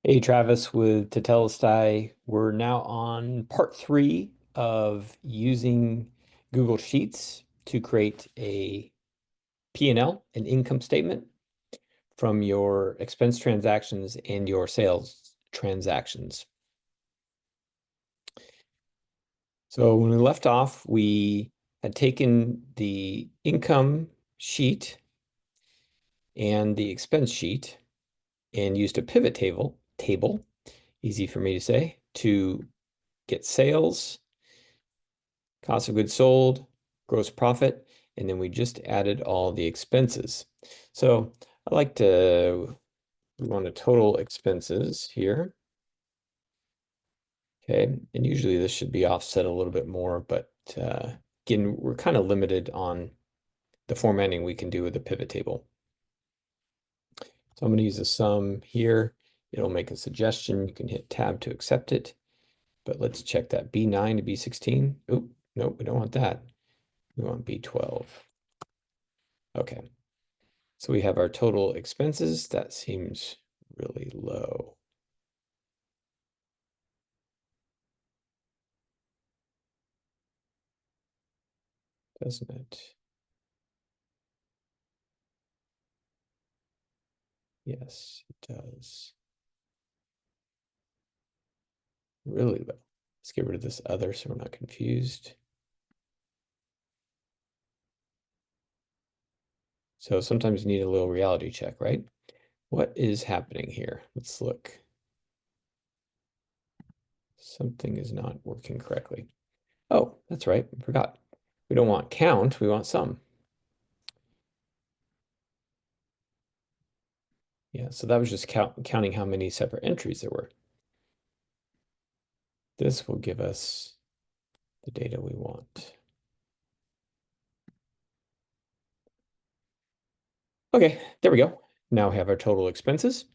Hey, Travis with Tetelestai. We're now on part three of using Google Sheets to create a P&L, an income statement from your expense transactions and your sales transactions. So when we left off, we had taken the income sheet and the expense sheet and used a pivot table, easy for me to say, to get sales, cost of goods sold, gross profit, and then we just added all the expenses. So I like to, we want to total expenses here. Okay, and usually this should be offset a little bit more, but again, we're kind of limited on the formatting we can do with the pivot table. So I'm going to use a sum here. It'll make a suggestion. You can hit tab to accept it, but let's check that B9 to B16. Oop, nope, we don't want that. We want B12. Okay. So we have our total expenses. That seems really low, doesn't it? Yes, it does. Really low. Let's get rid of this other so we're not confused. So sometimes you need a little reality check, right? What is happening here? Let's look. Something is not working correctly. Oh, that's right. I forgot. We don't want count, we want sum. Yeah, so that was just counting how many separate entries there were. This will give us the data we want. Okay, there we go. Now we have our total expenses,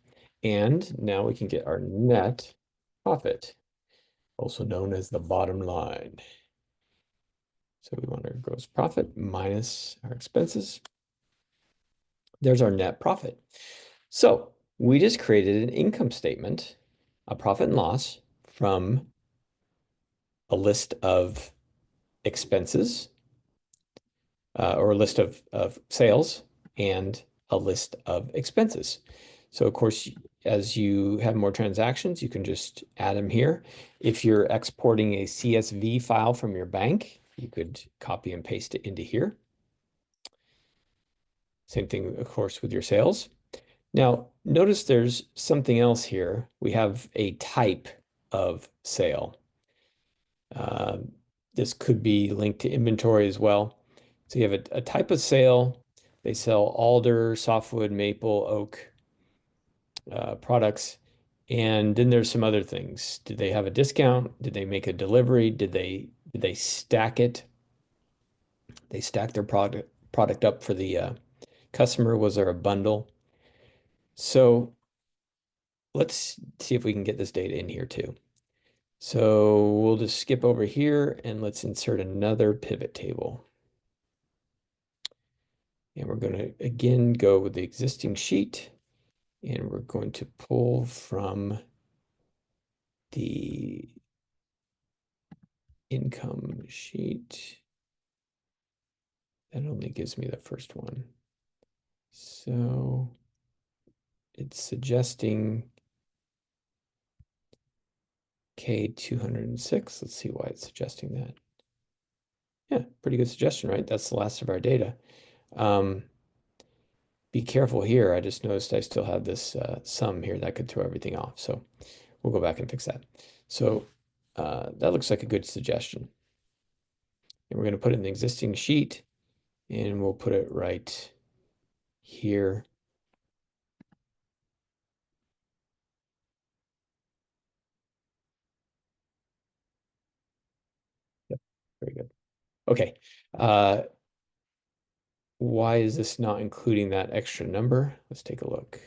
and now we can get our net profit, also known as the bottom line. So we want our gross profit minus our expenses. There's our net profit. So we just created an income statement, a profit and loss from a list of expenses, or a list of sales and a list of expenses. So of course, as you have more transactions, you can just add them here. If you're exporting a CSV file from your bank, you could copy and paste it into here. Same thing, of course, with your sales. Now, notice there's something else here. We have a type of sale. Uh, this could be linked to inventory as well. So you have a type of sale. They sell alder, softwood, maple, oak products. And then there's some other things. Did they have a discount? Did they make a delivery? Did they stack it? They stack their product up for the customer. Was there a bundle? So let's see if we can get this data in here too. So we'll just skip over here and let's insert another pivot table. And we're going to again go with the existing sheet and we're going to pull from the income sheet. That only gives me the first one. So it's suggesting K206. Let's see why it's suggesting that. Yeah, pretty good suggestion, right? That's the last of our data. Be careful here. I just noticed I still have this sum here that could throw everything off. So we'll go back and fix that. So that looks like a good suggestion. And we're going to put it in the existing sheet and we'll put it right here. Yep, very good. Okay. Why is this not including that extra number? Let's take a look.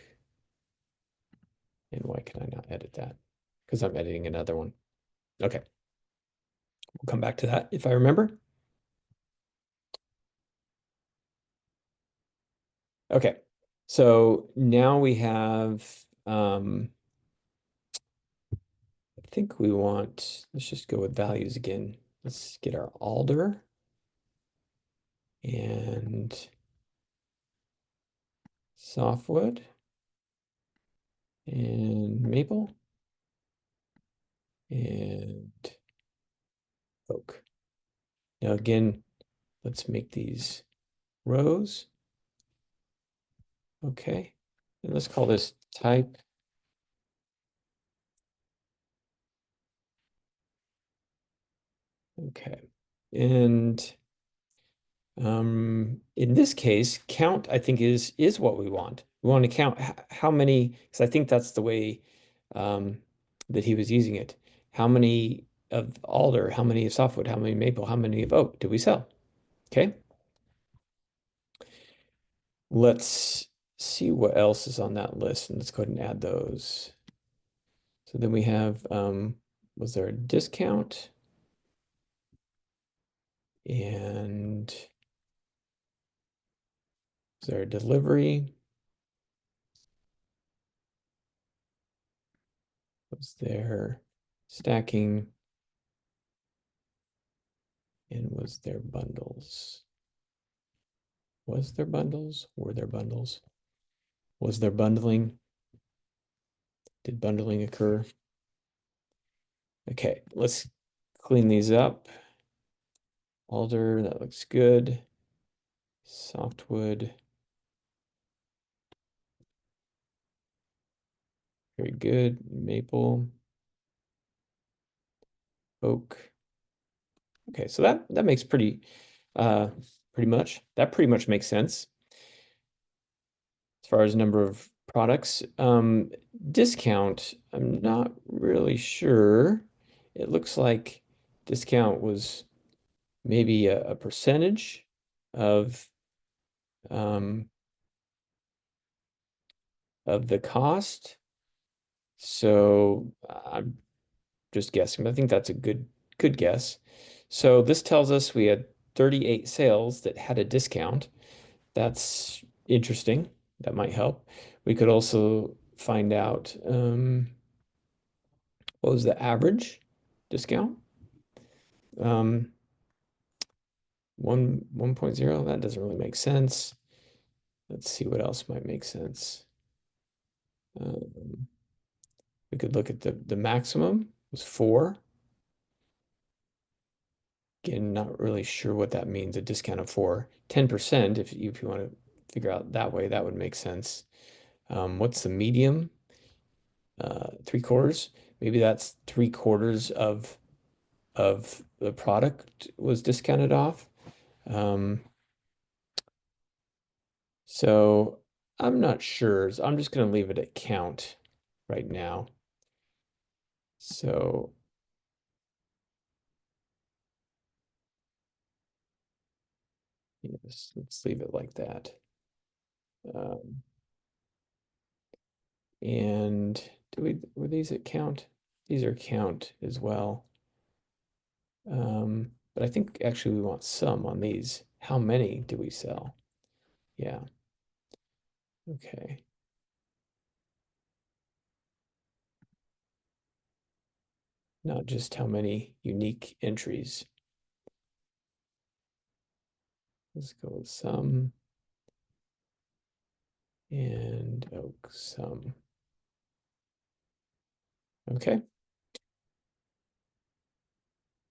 And why can I not edit that? Because I'm editing another one. Okay. We'll come back to that if I remember. Okay. So now we have think we want, let's just go with values again. Let's get our alder and softwood and maple and oak. Now again, let's make these rows. Okay. And let's call this type. Okay. And in this case, count, I think, is what we want. We want to count how many, because I think that's the way um, that he was using it. How many of alder, how many of softwood, how many maple, how many of oak do we sell? Okay. Let's see what else is on that list, and let's go ahead and add those. So then we have, was there a discount? And is there a delivery? Was there stacking? And was there bundles? Was there bundles? Were there bundles? Was there bundling? Did bundling occur? Okay, let's clean these up. Alder, that looks good. Softwood. Very good. Maple. Oak. Okay, so that makes pretty much makes sense as far as number of products. Discount, I'm not really sure. It looks like discount was maybe a percentage of um, of the cost. So I'm just guessing, but I think that's a good guess. So this tells us we had 38 sales that had a discount. That's interesting. That might help. We could also find out what was the average discount? Um, 1.0, that doesn't really make sense. Let's see what else might make sense. Um, we could look at the maximum was 4. Again, not really sure what that means, a discount of 4. 10%, if you want to figure out that way, that would make sense. What's the medium? 3/4. Maybe that's 3/4 of the product was discounted off. Um, so I'm not sure. So I'm just going to leave it at count right now. So yes, let's leave it like that. Um, and were these at count? These are count as well. But I think actually we want some on these. How many do we sell? Yeah. Okay. Not just how many unique entries. Let's go with some and oak some. Okay.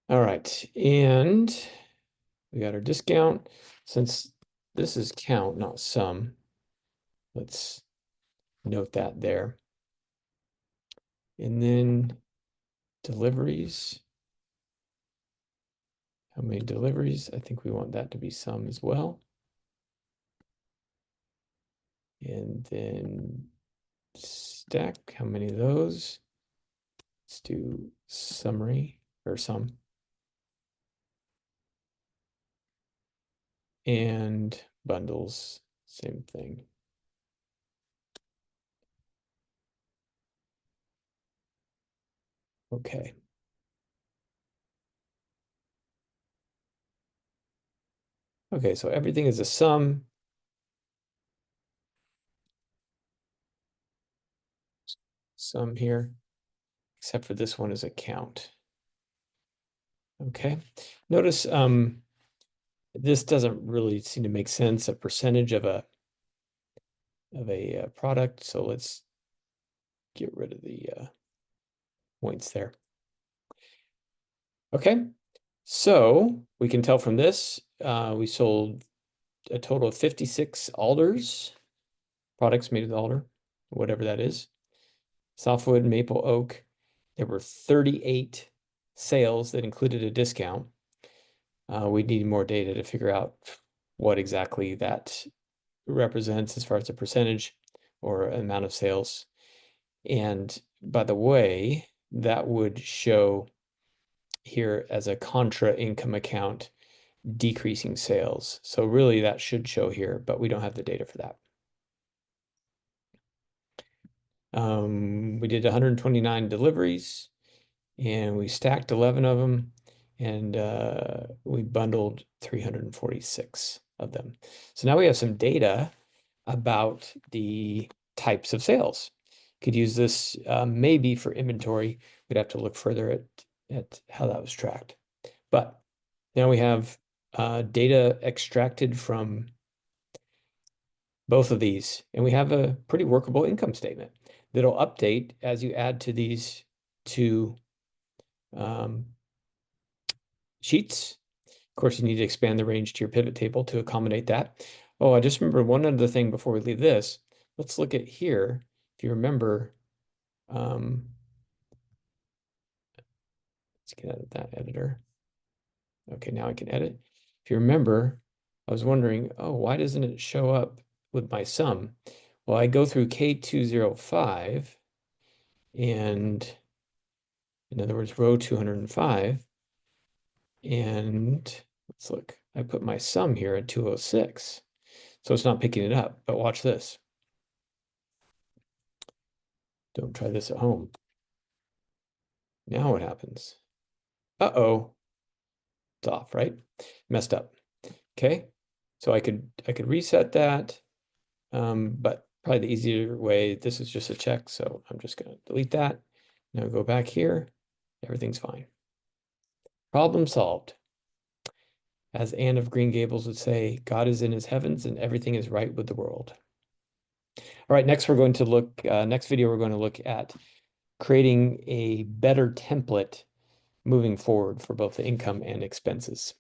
All right. And we got our discount. Since this is count, not sum, let's note that there. And then deliveries. How many deliveries? I think we want that to be sum as well. And then stack, how many of those? Let's do summary or sum. And bundles, same thing. Okay. Okay, so everything is a sum. Sum here. except for this one is account. Okay, notice this doesn't really seem to make sense, a percentage of a product. So let's get rid of the points there. Okay, so we can tell from this, we sold a total of 56 alders, products made with alder, whatever that is. Softwood, maple, oak. There were 38 sales that included a discount. We need more data to figure out what exactly that represents as far as a percentage or amount of sales. And by the way, that would show here as a contra income account decreasing sales. So really that should show here, but we don't have the data for that. We did 129 deliveries and we stacked 11 of them and we bundled 346 of them. So now we have some data about the types of sales. Could use this maybe for inventory. We'd have to look further at how that was tracked. But now we have data extracted from both of these, and we have a pretty workable income statement that'll update as you add to these two sheets. Of course, you need to expand the range to your pivot table to accommodate that. Oh, I just remember one other thing before we leave this. Let's look at here. If you remember, let's get out of that editor. Okay, now I can edit. If you remember, I was wondering, oh, why doesn't it show up with my sum? Well, I go through K205 and in other words, row 205. And let's look, I put my sum here at 206. So it's not picking it up, but watch this. Don't try this at home. Now what happens? Uh-oh. It's off, right? Messed up. Okay. So I could reset that. But probably the easier way, this is just a check. So I'm just going to delete that. Now go back here. Everything's fine. Problem solved. As Anne of Green Gables would say, God is in his heavens and everything is right with the world. All right, next we're going to look, next video, we're going to look at creating a better template moving forward for both the income and expenses.